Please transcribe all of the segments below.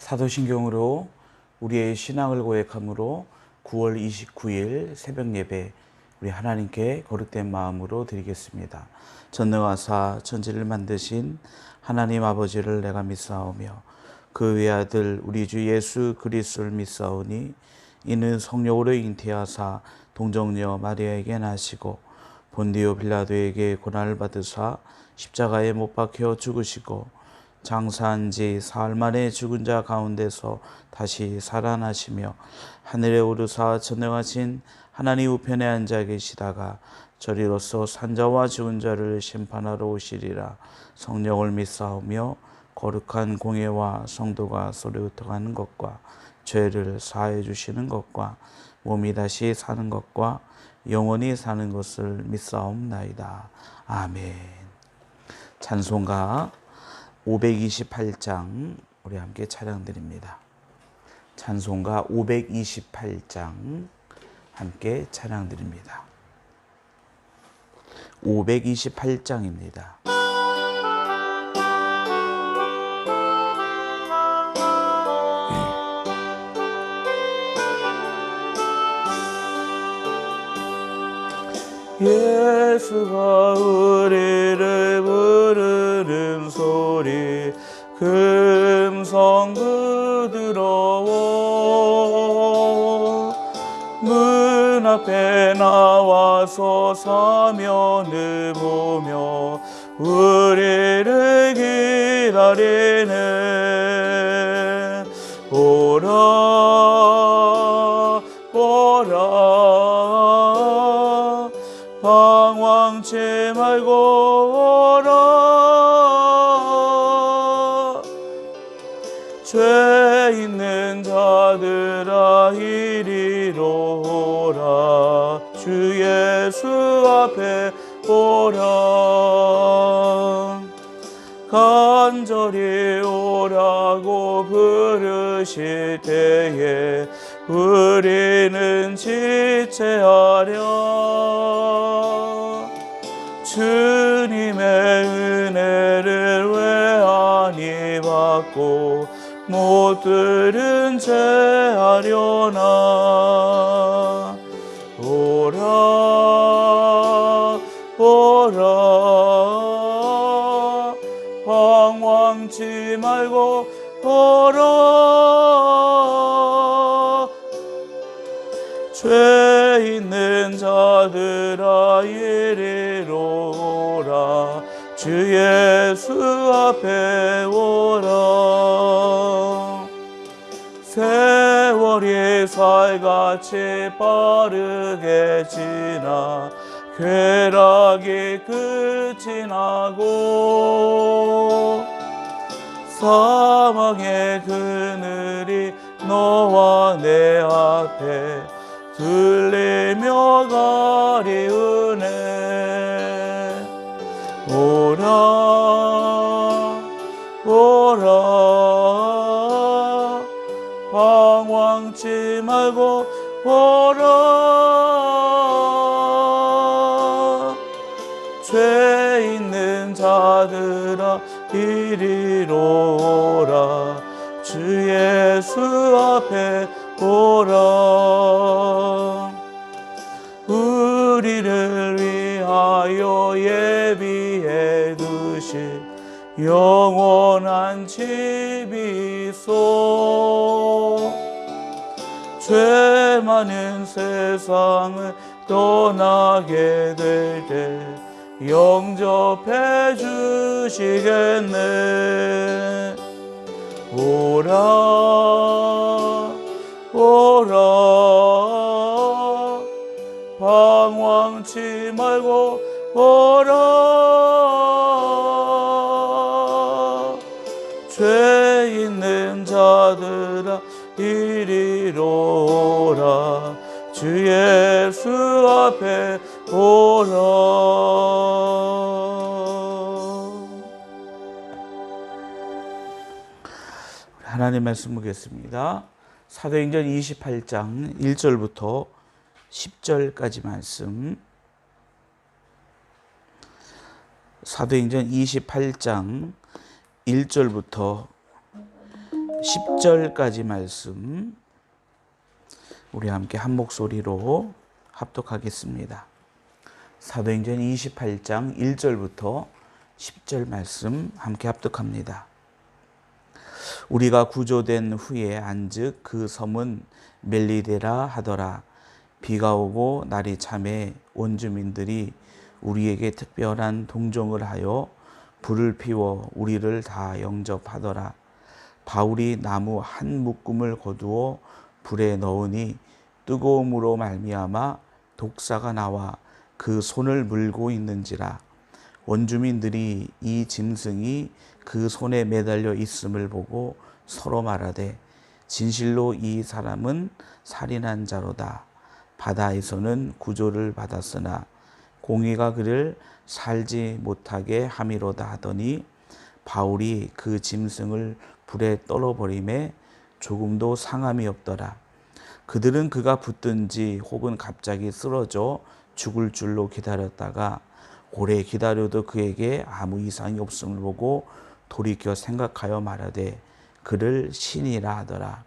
사도신경으로 우리의 신앙을 고백함으로 9월 29일 새벽 예배 우리 하나님께 거룩된 마음으로 드리겠습니다. 전능하사 천지를 만드신 하나님 아버지를 내가 믿사오며 그 외아들 우리 주 예수 그리스도를 믿사오니 이는 성령으로 잉태하사 동정녀 마리아에게 나시고 본디오 빌라도에게 고난을 받으사 십자가에 못 박혀 죽으시고 장사한 지 사흘 만에 죽은 자 가운데서 다시 살아나시며 하늘에 오르사 전능하신 하나님 우편에 앉아 계시다가 저리로서 산자와 죽은 자를 심판하러 오시리라. 성령을 믿사오며 거룩한 공예와 성도가 서로 흩어가는 것과 죄를 사해 주시는 것과 몸이 다시 사는 것과 영원히 사는 것을 믿사옵나이다. 아멘. 찬송가 528장 우리 함께 찬양드립니다. 찬송가 528장 함께 찬양드립니다. 528장입니다. 예수가 우리를 부르는 소리 금성 부드러워 문 앞에 나와서 사면을 보며 우리를 기다리네. 오라 오라 방황치 말고 오라. 죄 있는 자들아 이리로 오라. 주 예수 앞에 오라. 간절히 오라고 부르실 때에 우리는 지체하려. 주님의 은혜를 왜 아니 받고 못 들은 채 하려나. 오라 오라 방황치 말고 오라. 죄 있는 자들아 이리로 오라. 주 예수 앞에 오라. 세월이 살같이 빠르게 지나 쾌락이 끝이 나고 사망의 그늘이 너와 내 앞에 들리며 가리우네. 오라 오라 방황치 말고 오라. 죄 있는 자들아 이리로 오라. 주 예수 앞에 오라. 우리를 위하여 예비해 두실 영원한 집이 있어. 죄 많은 세상을 떠나게 될 때 영접해 주시겠네. 오라 오라 방황치 말고 오라. 죄 있는 자들아 이리로 오라. 주 예수 앞에 오라. 하나님 말씀 보겠습니다. 사도행전 28장 1절부터 10절까지 말씀. 사도행전 28장 1절부터 10절까지 말씀 우리 함께 한 목소리로 합독하겠습니다. 사도행전 28장 1절부터 10절 말씀 함께 합독합니다. 우리가 구조된 후에 안즉 그 섬은 멜리데라 하더라. 비가 오고 날이 참에 원주민들이 우리에게 특별한 동정을 하여 불을 피워 우리를 다 영접하더라. 바울이 나무 한 묶음을 거두어 불에 넣으니 뜨거움으로 말미암아 독사가 나와 그 손을 물고 있는지라. 원주민들이 이 짐승이 그 손에 매달려 있음을 보고 서로 말하되 진실로 이 사람은 살인한 자로다. 바다에서는 구조를 받았으나 공의가 그를 살지 못하게 함이로다 하더니 바울이 그 짐승을 불에 떨어버림에 조금도 상함이 없더라. 그들은 그가 붙든지 혹은 갑자기 쓰러져 죽을 줄로 기다렸다가 오래 기다려도 그에게 아무 이상이 없음을 보고 돌이켜 생각하여 말하되 그를 신이라 하더라.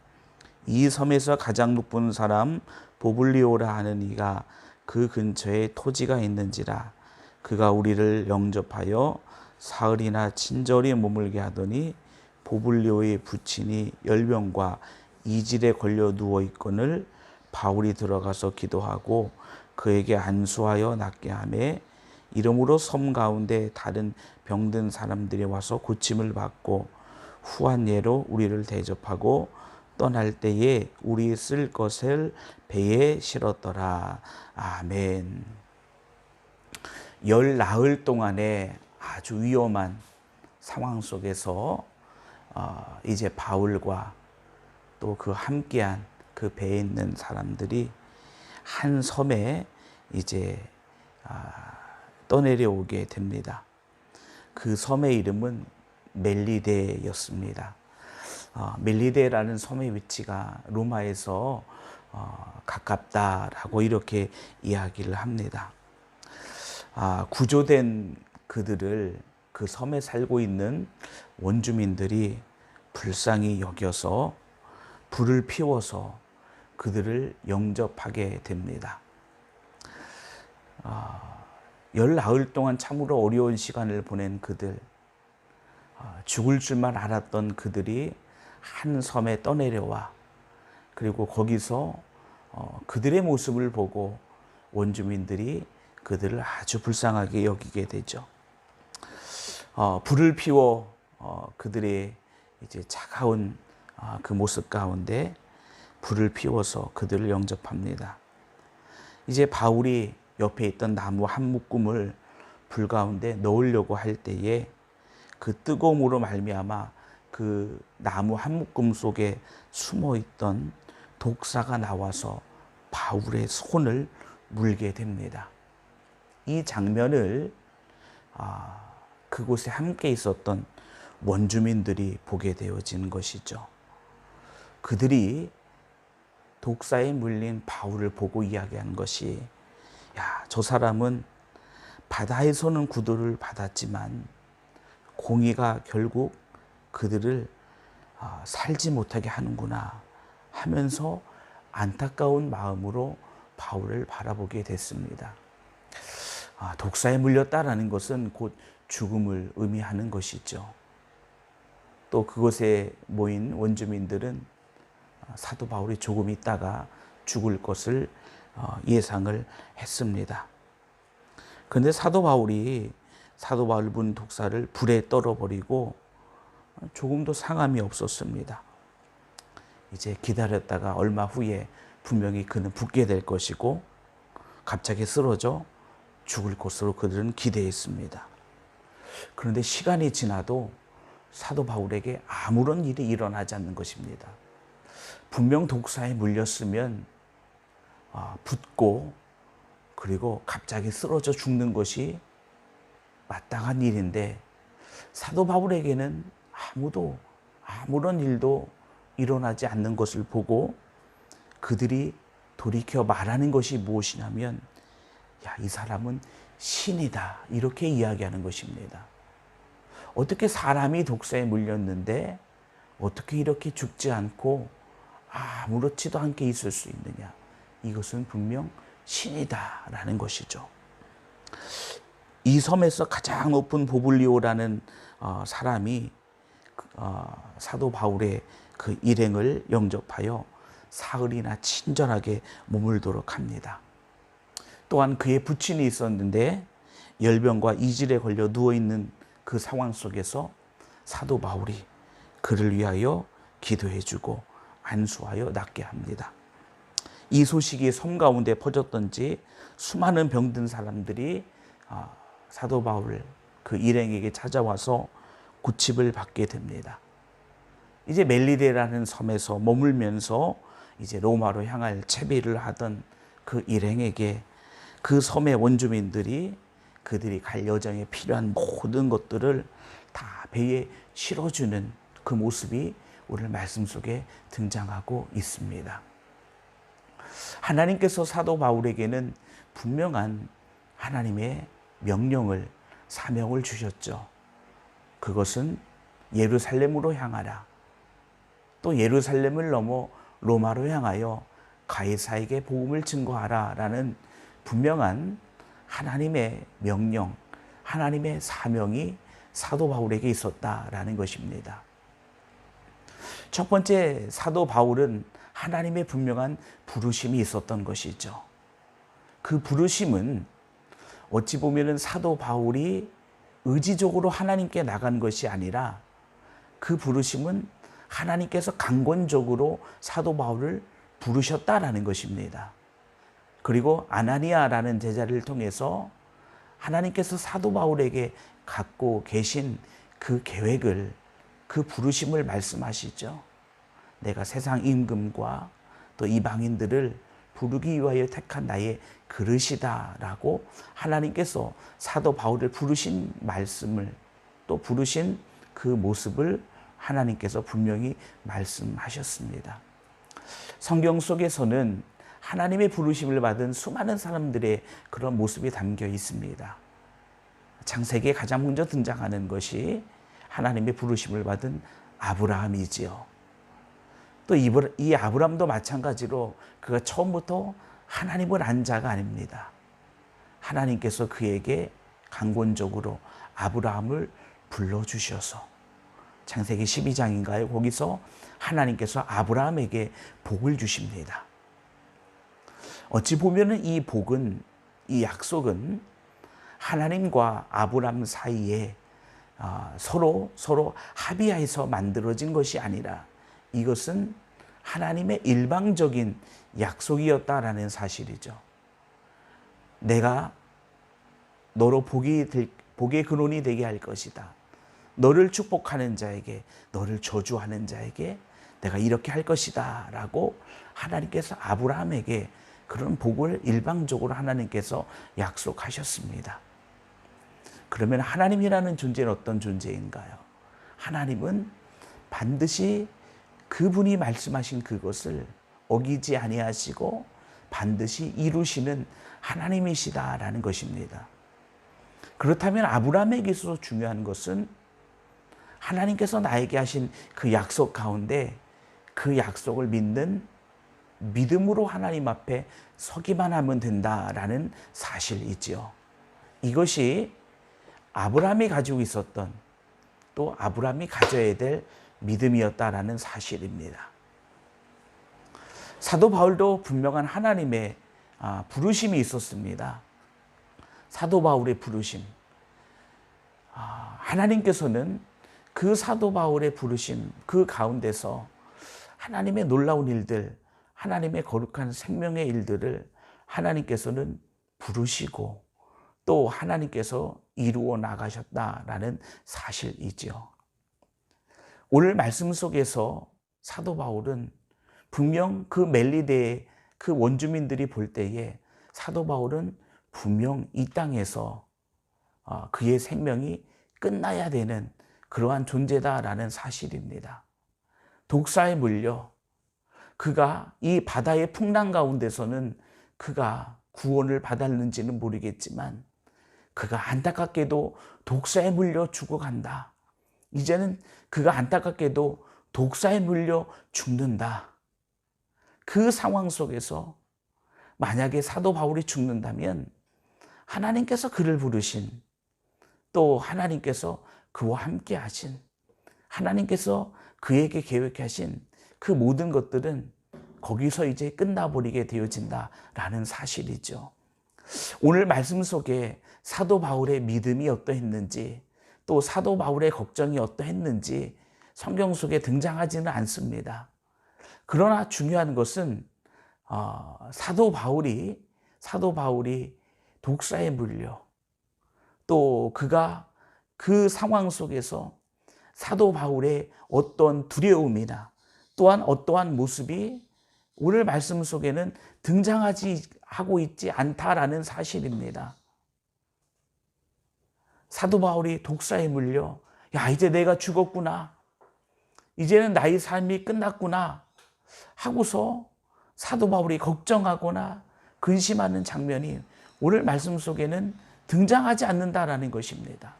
이 섬에서 가장 높은 사람 보블리오라 하는 이가 그 근처에 토지가 있는지라. 그가 우리를 영접하여 사흘이나 친절히 머물게 하더니 보블리오의 부친이 열병과 이질에 걸려 누워 있거늘 바울이 들어가서 기도하고 그에게 안수하여 낫게 하매 이러므로 섬 가운데 다른 병든 사람들이 와서 고침을 받고 후한 예로 우리를 대접하고 떠날 때에 우리 쓸 것을 배에 실었더라. 아멘. 열 나흘 동안의 아주 위험한 상황 속에서 이제 바울과 또 그 함께한 그 배에 있는 사람들이 한 섬에 이제 떠내려오게 됩니다. 그 섬의 이름은 멜리데였습니다. 멜리데라는 섬의 위치가 로마에서 가깝다라고 이렇게 이야기를 합니다. 구조된 그들을 그 섬에 살고 있는 원주민들이 불쌍히 여겨서 불을 피워서 그들을 영접하게 됩니다. 열 나흘 동안 참으로 어려운 시간을 보낸 그들, 죽을 줄만 알았던 그들이 한 섬에 떠내려와 그리고 거기서 그들의 모습을 보고 원주민들이 그들을 아주 불쌍하게 여기게 되죠. 불을 피워 그들의 이제 차가운 그 모습 가운데 불을 피워서 그들을 영접합니다. 이제 바울이 옆에 있던 나무 한 묶음을 불 가운데 넣으려고 할 때에 그 뜨거움으로 말미암아 그 나무 한 묶음 속에 숨어 있던 독사가 나와서 바울의 손을 물게 됩니다. 이 장면을 그곳에 함께 있었던 원주민들이 보게 되어지는 것이죠. 그들이 독사에 물린 바울을 보고 이야기하는 것이 야, 저 사람은 바다에서는 구도를 받았지만 공의가 결국 그들을 살지 못하게 하는구나 하면서 안타까운 마음으로 바울을 바라보게 됐습니다. 독사에 물렸다라는 것은 곧 죽음을 의미하는 것이죠. 또 그곳에 모인 원주민들은 사도 바울이 조금 있다가 죽을 것을 예상을 했습니다. 그런데 사도 바울이 사도 바울 분 독사를 불에 떨어버리고 조금도 상함이 없었습니다. 이제 기다렸다가 얼마 후에 분명히 그는 붙게 될 것이고 갑자기 쓰러져 죽을 것으로 그들은 기대했습니다. 그런데 시간이 지나도 사도 바울에게 아무런 일이 일어나지 않는 것입니다. 분명 독사에 물렸으면 붙고 그리고 갑자기 쓰러져 죽는 것이 마땅한 일인데 사도 바울에게는 아무런 일도 일어나지 않는 것을 보고 그들이 돌이켜 말하는 것이 무엇이냐면 야, 이 사람은 신이다 이렇게 이야기하는 것입니다. 어떻게 사람이 독사에 물렸는데 어떻게 이렇게 죽지 않고 아무렇지도 않게 있을 수 있느냐? 이것은 분명 신이다라는 것이죠. 이 섬에서 가장 높은 보블리오라는 사람이 사도 바울의 그 일행을 영접하여 사흘이나 친절하게 머물도록 합니다. 또한 그의 부친이 있었는데 열병과 이질에 걸려 누워있는 그 상황 속에서 사도 바울이 그를 위하여 기도해주고 안수하여 낫게 합니다. 이 소식이 섬 가운데 퍼졌던지 수많은 병든 사람들이 사도 바울 그 일행에게 찾아와서 고침을 받게 됩니다. 이제 멜리데라는 섬에서 머물면서 이제 로마로 향할 채비를 하던 그 일행에게 그 섬의 원주민들이 그들이 갈 여정에 필요한 모든 것들을 다 배에 실어주는 그 모습이 오늘 말씀 속에 등장하고 있습니다. 하나님께서 사도 바울에게는 분명한 하나님의 명령을, 사명을 주셨죠. 그것은 예루살렘으로 향하라. 또 예루살렘을 넘어 로마로 향하여 가이사에게 복음을 증거하라 라는 분명한 하나님의 명령, 하나님의 사명이 사도 바울에게 있었다라는 것입니다. 첫 번째, 사도 바울은 하나님의 분명한 부르심이 있었던 것이죠. 그 부르심은 어찌 보면 사도 바울이 의지적으로 하나님께 나간 것이 아니라 그 부르심은 하나님께서 강권적으로 사도 바울을 부르셨다라는 것입니다. 그리고 아나니아라는 제자를 통해서 하나님께서 사도 바울에게 갖고 계신 그 계획을, 그 부르심을 말씀하시죠. 내가 세상 임금과 또 이방인들을 부르기 위하여 택한 나의 그릇이다라고 하나님께서 사도 바울을 부르신 말씀을, 또 부르신 그 모습을 하나님께서 분명히 말씀하셨습니다. 성경 속에서는 하나님의 부르심을 받은 수많은 사람들의 그런 모습이 담겨 있습니다. 창세기에 가장 먼저 등장하는 것이 하나님의 부르심을 받은 아브라함이지요. 또 이 아브라함도 마찬가지로 그가 처음부터 하나님을 안 자가 아닙니다. 하나님께서 그에게 강권적으로 아브라함을 불러주셔서 창세기 12장인가요? 거기서 하나님께서 아브라함에게 복을 주십니다. 어찌 보면 이 복은, 이 약속은 하나님과 아브라함 사이에 서로 합의하여서 만들어진 것이 아니라 이것은 하나님의 일방적인 약속이었다라는 사실이죠. 내가 너로 복의 근원이 되게 할 것이다. 너를 축복하는 자에게, 너를 저주하는 자에게 내가 이렇게 할 것이다 라고 하나님께서 아브라함에게 그런 복을 일방적으로 하나님께서 약속하셨습니다. 그러면 하나님이라는 존재는 어떤 존재인가요? 하나님은 반드시 그분이 말씀하신 그것을 어기지 아니하시고 반드시 이루시는 하나님이시다라는 것입니다. 그렇다면 아브라함에게 있어서 중요한 것은 하나님께서 나에게 하신 그 약속 가운데 그 약속을 믿는 믿음으로 하나님 앞에 서기만 하면 된다라는 사실이지요. 이것이 아브라함이 가지고 있었던, 또 아브라함이 가져야 될 믿음이었다라는 사실입니다. 사도 바울도 분명한 하나님의 부르심이 있었습니다. 사도 바울의 부르심. 하나님께서는 그 사도 바울의 부르심, 그 가운데서 하나님의 놀라운 일들, 하나님의 거룩한 생명의 일들을 하나님께서는 부르시고 또 하나님께서 이루어 나가셨다라는 사실이죠. 오늘 말씀 속에서 사도 바울은 분명 그 멜리데의 그 원주민들이 볼 때에 사도 바울은 분명 이 땅에서 그의 생명이 끝나야 되는 그러한 존재다라는 사실입니다. 독사에 물려 그가 이 바다의 풍랑 가운데서는 그가 구원을 받았는지는 모르겠지만 그가 안타깝게도 독사에 물려 죽어간다. 이제는 그가 안타깝게도 독사에 물려 죽는다. 그 상황 속에서 만약에 사도 바울이 죽는다면 하나님께서 그를 부르신, 또 하나님께서 그와 함께 하신, 하나님께서 그에게 계획하신 그 모든 것들은 거기서 이제 끝나버리게 되어진다라는 사실이죠. 오늘 말씀 속에 사도 바울의 믿음이 어떠했는지, 또 사도 바울의 걱정이 어떠했는지 성경 속에 등장하지는 않습니다. 그러나 중요한 것은 사도 바울이 독사에 물려, 또 그가 그 상황 속에서 사도 바울의 어떤 두려움이나 또한 어떠한 모습이 오늘 말씀 속에는 등장하고 있지 않다라는 사실입니다. 사도 바울이 독사에 물려 이제 내가 죽었구나, 이제는 나의 삶이 끝났구나 하고서 사도 바울이 걱정하거나 근심하는 장면이 오늘 말씀 속에는 등장하지 않는다라는 것입니다.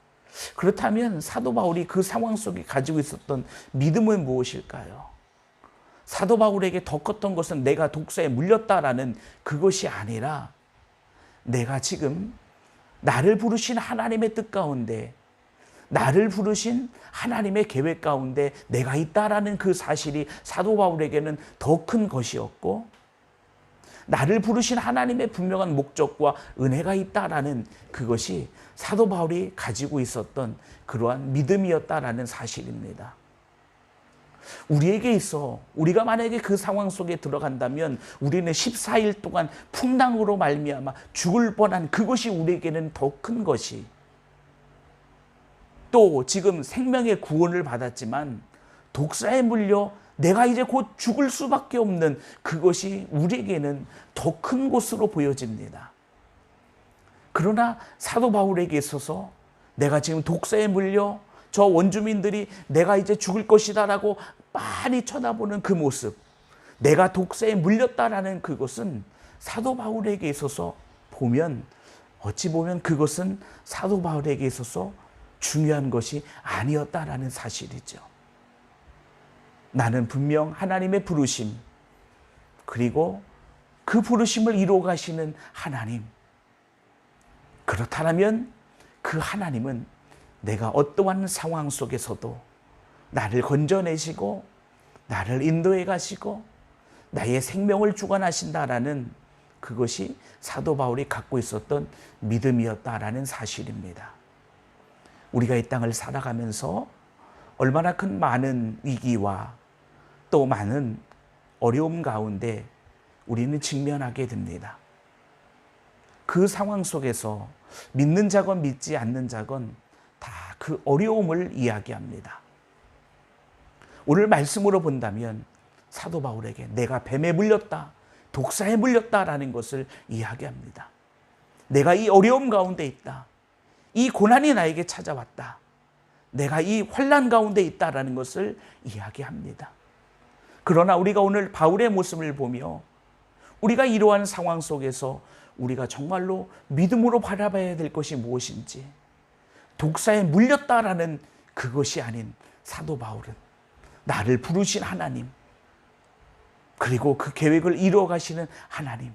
그렇다면 사도 바울이 그 상황 속에 가지고 있었던 믿음은 무엇일까요? 사도 바울에게 더 컸던 것은 내가 독사에 물렸다라는 그것이 아니라, 내가 지금 나를 부르신 하나님의 뜻 가운데, 나를 부르신 하나님의 계획 가운데 내가 있다라는 그 사실이 사도 바울에게는 더 큰 것이었고, 나를 부르신 하나님의 분명한 목적과 은혜가 있다라는 그것이 사도 바울이 가지고 있었던 그러한 믿음이었다라는 사실입니다. 우리에게 있어 우리가 만약에 그 상황 속에 들어간다면 우리는 14일 동안 풍랑으로 말미암아 죽을 뻔한 그것이 우리에게는 더 큰 것이, 또 지금 생명의 구원을 받았지만 독사에 물려 내가 이제 곧 죽을 수밖에 없는 그것이 우리에게는 더 큰 것으로 보여집니다. 그러나 사도 바울에게 있어서 내가 지금 독사에 물려 저 원주민들이 내가 이제 죽을 것이다라고 많이 쳐다보는 그 모습, 내가 독사에 물렸다라는 그것은 사도 바울에게 있어서 어찌 보면 그것은 사도 바울에게 있어서 중요한 것이 아니었다라는 사실이죠. 나는 분명 하나님의 부르심, 그리고 그 부르심을 이루어 가시는 하나님, 그렇다면 그 하나님은 내가 어떠한 상황 속에서도 나를 건져내시고 나를 인도해 가시고 나의 생명을 주관하신다라는 그것이 사도 바울이 갖고 있었던 믿음이었다라는 사실입니다. 우리가 이 땅을 살아가면서 얼마나 큰 많은 위기와 또 많은 어려움 가운데 우리는 직면하게 됩니다. 그 상황 속에서 믿는 자건 믿지 않는 자건 다 그 어려움을 이야기합니다. 오늘 말씀으로 본다면 사도 바울에게 내가 뱀에 물렸다, 독사에 물렸다라는 것을 이야기합니다. 내가 이 어려움 가운데 있다, 이 고난이 나에게 찾아왔다, 내가 이 환난 가운데 있다라는 것을 이야기합니다. 그러나 우리가 오늘 바울의 모습을 보며 우리가 이러한 상황 속에서 우리가 정말로 믿음으로 바라봐야 될 것이 무엇인지, 독사에 물렸다라는 그것이 아닌 사도 바울은 나를 부르신 하나님, 그리고 그 계획을 이루어 가시는 하나님,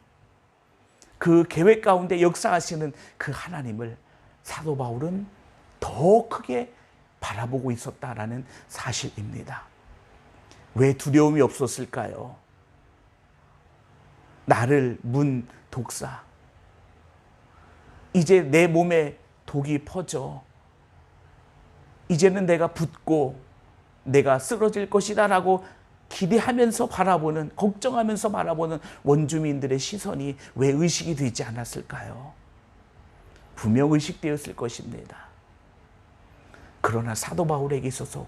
그 계획 가운데 역사하시는 그 하나님을 사도 바울은 더 크게 바라보고 있었다라는 사실입니다. 왜 두려움이 없었을까요? 나를 문 독사, 이제 내 몸에 독이 퍼져 이제는 내가 붓고 내가 쓰러질 것이다 라고 기대하면서 바라보는, 걱정하면서 바라보는 원주민들의 시선이 왜 의식이 되지 않았을까요? 분명 의식되었을 것입니다. 그러나 사도 바울에게 있어서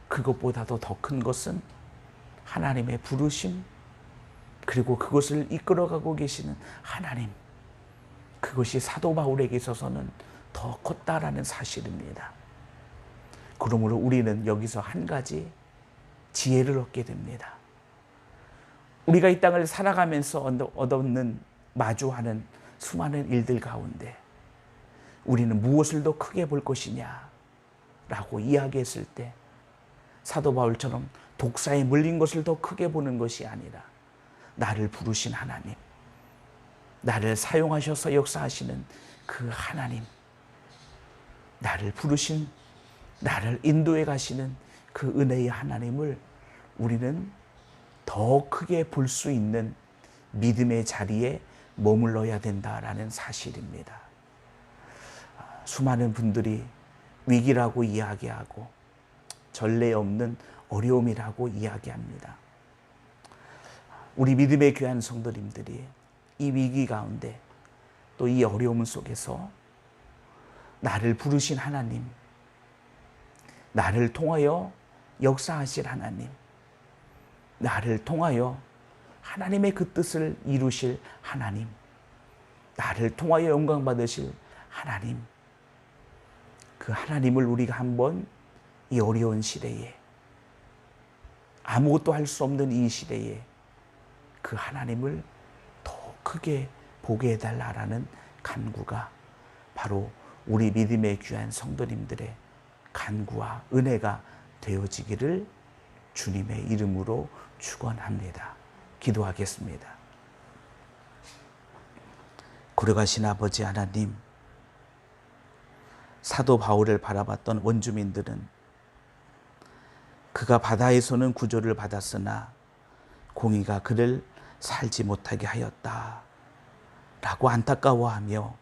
그것보다도 더 큰 것은 하나님의 부르심, 그리고 그것을 이끌어가고 계시는 하나님, 그것이 사도 바울에게 있어서는 더 컸다라는 사실입니다. 그러므로 우리는 여기서 한 가지 지혜를 얻게 됩니다. 우리가 이 땅을 살아가면서 얻는, 마주하는 수많은 일들 가운데 우리는 무엇을 더 크게 볼 것이냐 라고 이야기했을 때 사도 바울처럼 독사에 물린 것을 더 크게 보는 것이 아니라 나를 부르신 하나님, 나를 사용하셔서 역사하시는 그 하나님, 나를 부르신, 나를 인도해 가시는 그 은혜의 하나님을 우리는 더 크게 볼 수 있는 믿음의 자리에 머물러야 된다라는 사실입니다. 수많은 분들이 위기라고 이야기하고 전례 없는 어려움이라고 이야기합니다. 우리 믿음의 귀한 성도님들이 이 위기 가운데 또 이 어려움 속에서 나를 부르신 하나님, 나를 통하여 역사하실 하나님, 나를 통하여 하나님의 그 뜻을 이루실 하나님, 나를 통하여 영광 받으실 하나님, 그 하나님을 우리가 한번 이 어려운 시대에, 아무것도 할 수 없는 이 시대에 그 하나님을 더 크게 보게 해달라라는 간구가 바로 우리 믿음의 귀한 성도님들의 간구와 은혜가 되어지기를 주님의 이름으로 축원합니다. 기도하겠습니다. 거룩하신 아버지 하나님, 사도 바울을 바라봤던 원주민들은 그가 바다에서는 구조를 받았으나 공의가 그를 살지 못하게 하였다 라고 안타까워하며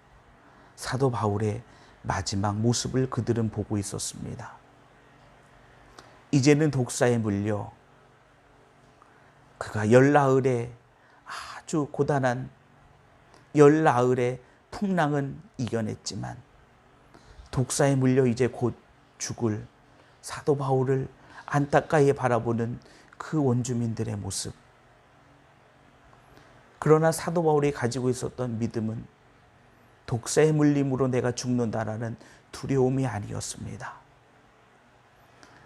사도 바울의 마지막 모습을 그들은 보고 있었습니다. 이제는 독사에 물려 그가 열나흘의 아주 고단한 열나흘의 풍랑은 이겨냈지만 독사에 물려 이제 곧 죽을 사도 바울을 안타까이 바라보는 그 원주민들의 모습. 그러나 사도 바울이 가지고 있었던 믿음은 독사의 물림으로 내가 죽는다라는 두려움이 아니었습니다.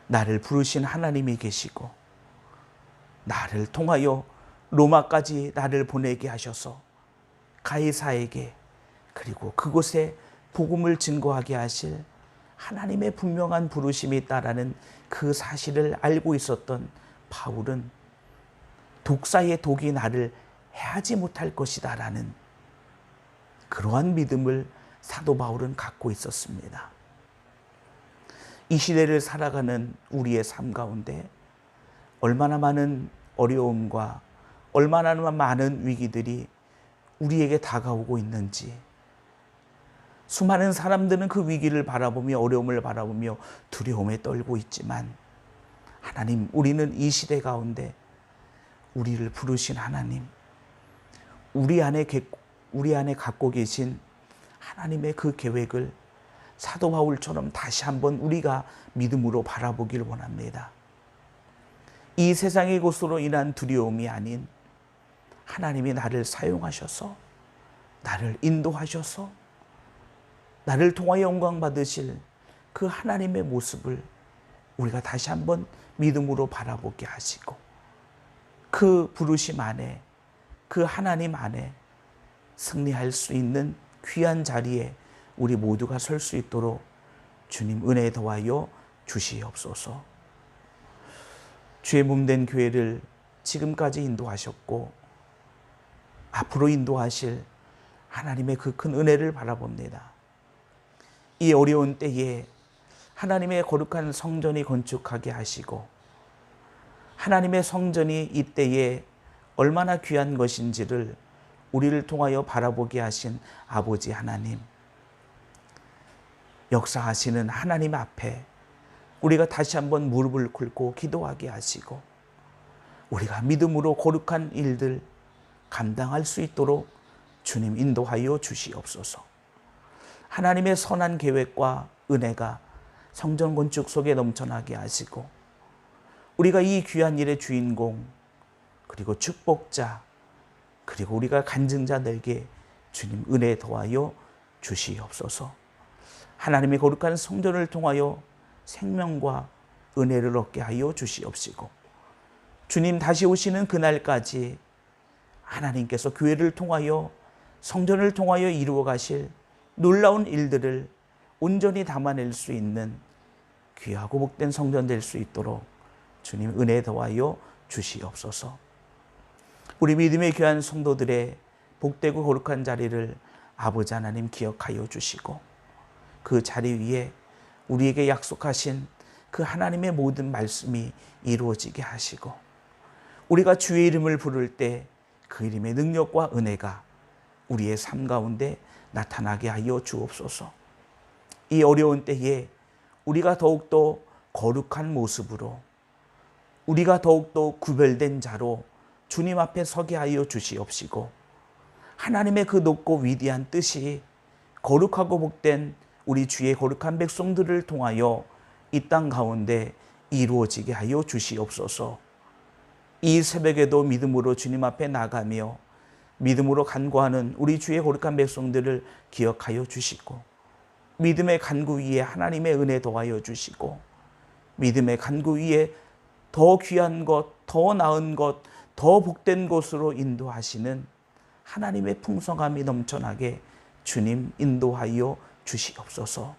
나를 부르신 하나님이 계시고 나를 통하여 로마까지 나를 보내게 하셔서 가이사에게 그리고 그곳에 복음을 증거하게 하실 하나님의 분명한 부르심이 있다라는 그 사실을 알고 있었던 바울은 독사의 독이 나를 해하지 못할 것이다라는 그러한 믿음을 사도 바울은 갖고 있었습니다. 이 시대를 살아가는 우리의 삶 가운데 얼마나 많은 어려움과 얼마나 많은 위기들이 우리에게 다가오고 있는지, 수많은 사람들은 그 위기를 바라보며 어려움을 바라보며 두려움에 떨고 있지만 하나님, 우리는 이 시대 가운데 우리를 부르신 하나님, 우리 안에 갖고 계신 하나님의 그 계획을 사도 바울처럼 다시 한번 우리가 믿음으로 바라보길 원합니다. 이 세상의 것으로 인한 두려움이 아닌 하나님이 나를 사용하셔서 나를 인도하셔서 나를 통하여 영광 받으실 그 하나님의 모습을 우리가 다시 한번 믿음으로 바라보게 하시고 그 부르심 안에 그 하나님 안에 승리할 수 있는 귀한 자리에 우리 모두가 설 수 있도록 주님 은혜 더하여 주시옵소서. 주의 몸된 교회를 지금까지 인도하셨고 앞으로 인도하실 하나님의 그 큰 은혜를 바라봅니다. 이 어려운 때에 하나님의 거룩한 성전이 건축하게 하시고 하나님의 성전이 이때에 얼마나 귀한 것인지를 우리를 통하여 바라보게 하신 아버지 하나님, 역사하시는 하나님 앞에 우리가 다시 한번 무릎을 꿇고 기도하게 하시고 우리가 믿음으로 거룩한 일들 감당할 수 있도록 주님 인도하여 주시옵소서. 하나님의 선한 계획과 은혜가 성전 건축 속에 넘쳐나게 하시고 우리가 이 귀한 일의 주인공 그리고 축복자 그리고 우리가 간증자들에게 주님 은혜 더하여 주시옵소서. 하나님의 거룩한 성전을 통하여 생명과 은혜를 얻게 하여 주시옵시고 주님 다시 오시는 그날까지 하나님께서 교회를 통하여 성전을 통하여 이루어 가실 놀라운 일들을 온전히 담아낼 수 있는 귀하고 복된 성전 될 수 있도록 주님 은혜 더하여 주시옵소서. 우리 믿음의 귀한 성도들의 복되고 거룩한 자리를 아버지 하나님 기억하여 주시고 그 자리 위에 우리에게 약속하신 그 하나님의 모든 말씀이 이루어지게 하시고 우리가 주의 이름을 부를 때 그 이름의 능력과 은혜가 우리의 삶 가운데 나타나게 하여 주옵소서. 이 어려운 때에 우리가 더욱더 거룩한 모습으로 우리가 더욱더 구별된 자로 주님 앞에 서게 하여 주시옵시고 하나님의 그 높고 위대한 뜻이 거룩하고 복된 우리 주의 거룩한 백성들을 통하여 이 땅 가운데 이루어지게 하여 주시옵소서. 이 새벽에도 믿음으로 주님 앞에 나가며 믿음으로 간구하는 우리 주의 거룩한 백성들을 기억하여 주시고 믿음의 간구 위에 하나님의 은혜 더하여 주시고 믿음의 간구 위에 더 귀한 것, 더 나은 것, 더 복된 곳으로 인도하시는 하나님의 풍성함이 넘쳐나게 주님 인도하여 주시옵소서.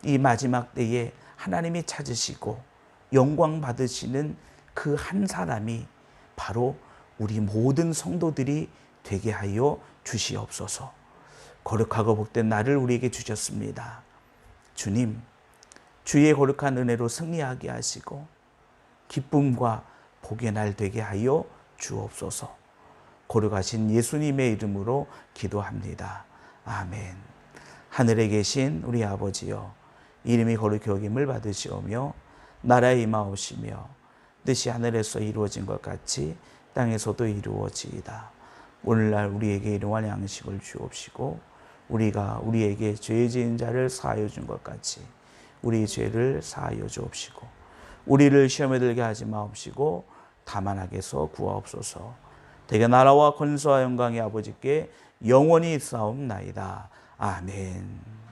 이 마지막 때에 하나님이 찾으시고 영광 받으시는 그 한 사람이 바로 우리 모든 성도들이 되게 하여 주시옵소서. 거룩하고 복된 날을 우리에게 주셨습니다. 주님, 주의 거룩한 은혜로 승리하게 하시고 기쁨과 복의 날 되게 하여 주옵소서. 거룩하신 예수님의 이름으로 기도합니다. 아멘. 하늘에 계신 우리 아버지여, 이름이 거룩히 여김을 받으시오며 나라에 임하오시며 뜻이 하늘에서 이루어진 것 같이 땅에서도 이루어지이다. 오늘날 우리에게 일용할 양식을 주옵시고 우리가 우리에게 죄 지은 자를 사하여 준 것 같이 우리 죄를 사하여 주옵시고 우리를 시험에 들게 하지 마옵시고 다만 악에서 구하옵소서. 대개 나라와 권세와 영광의 아버지께 영원히 있사옵나이다. 아멘.